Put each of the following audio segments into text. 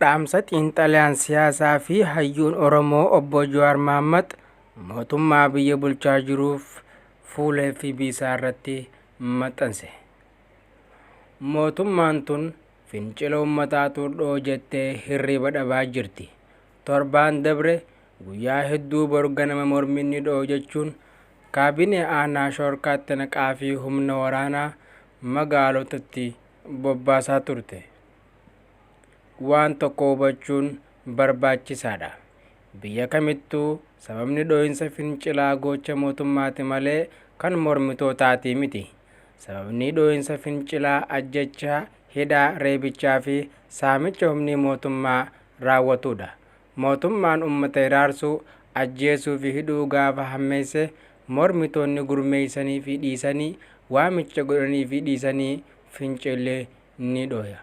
Dhaamsa xiinxalaan siyaasaa fi hayyuun Oromoo obbo Jawaar Mohaammed mootummaa biyya bulchaa jiruuf fuula FB isaa irratti maxxanse. Mootummaan tun fincila uummataatu dhoo jettee hirriba dhabaa jirti. Torbaan dabre guyyaa hedduu boru ganama morminni dhoo jechuun kaabinee aanaa shoorkaatti naqaa fi humna waraanaa magaalotatti bobbaasaa turte. Waan tokko hubachuun barbaachisaadha. Biyya kamittuu sababni dhoo'insa fincilaa gocha mootummaati malee kan mormitootaati miti. Sababni dhoo'insa fincilaa ajjechaa, hidhaa, reebichaa fi saamicha humni mootummaa raawwatudha. Mootummaan uummata hiraarsuu, ajjeesuu fi hidhuu gaafa hammeesse mormitoonni gurmeeysanii fi dhiisanii waamicha godhanii fi dhiisanii fincillee ni dhooya.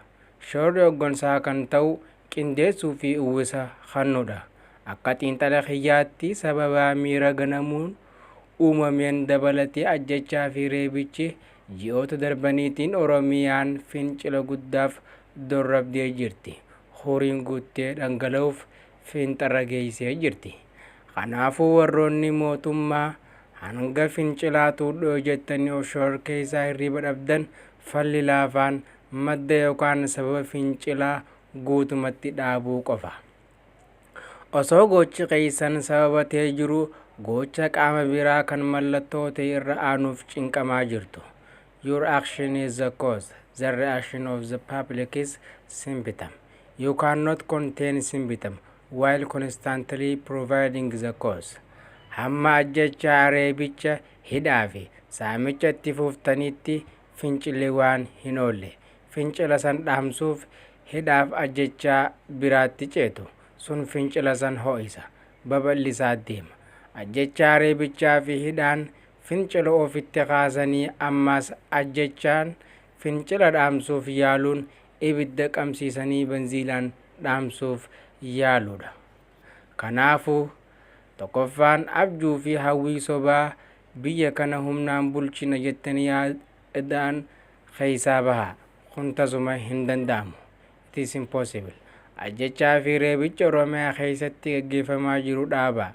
Shoorri hooggansaa kan ta'u qindeessuu fi uwwisa kennudha. Akka xiinxala kiyyaatti sababa miira ganamuun uumameen dabalatee ajjechaa fi reebichi ji'oota darbaniitiin Oromiyaan fincila guddaaf dorrabdee jirti. Horiin guuttee dhangala'uuf fiinxarra geessee jirti. Kanaafuu warroonni mootummaa hanga fincilaatu dhoo jettanii shoora keessaa hirriba dhabdan falli laafaan madda yookaan sababa fincilaa guutumatti dhaabuu qofa. Osoo gochi keessan sababa ta'ee jiru gocha qaama biraa kan mallattoo ta'e irra aanuuf cinqamaa jirtu. Your action is the cause. The reaction of the public is symptom. You cannot contain symptom while constantly providing the cause. Hamma ajjechaa, reebicha, hidhaa fi saamicha itti fuuftanitti fincilli waan hin oolle. Fincila san dhaamsuuf hidhaaf ajjechaa biraatti ceetu sun fincila san ho'isa, babal'isaa deema. Ajjechaa, reebichaa fi hidhaan fincila ofitti kaasanii ammas ajjechaan fincila dhaamsuuf yaaluun ibidda qabsiisanii benziilaan dhaamsuuf yaaluudha. Kanaafuu tokkoffaan abjuu fi hawwii sobaa biyya kana humnaan bulchina jettanii yaadaan keessaa bahaa. Kun tasuma hin danda'amu. It is impossible. Ajjechaa fi reebicha Oromiyaa keessatti gaggeeffamaa jiru dhaabaa.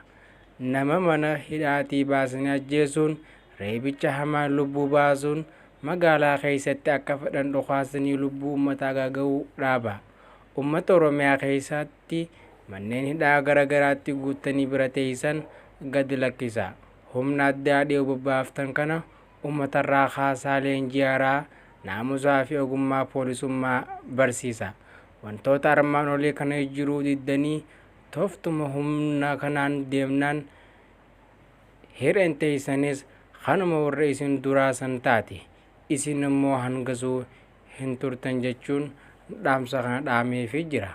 Nama mana hidhaatii baasanii ajjeesuun, reebicha hamaan lubbuu baasuun, magaalaa keessatti akka fedhan dhukaasanii lubbuu uummataa gaaga'uu dhaabaa. Uummata Oromiyaa keessatti manneen hidhaa garagaraatti guutanii bira teessan gadi lakkisaa. Humna addaa dhiyoo bobbaaftan kana uummatarraa kaasaa leenjii haaraa naamusaa fi ogummaa poolisummaa barsiisa. Wantoota armaan olii kana jiruu diddanii toftuma humna kanaan deemnaan hireen teessanis kanuma warra isin duraa san taate. Isin immoo hangasuu hin turtan jechuun dhaamsa kana dhaameefii jira.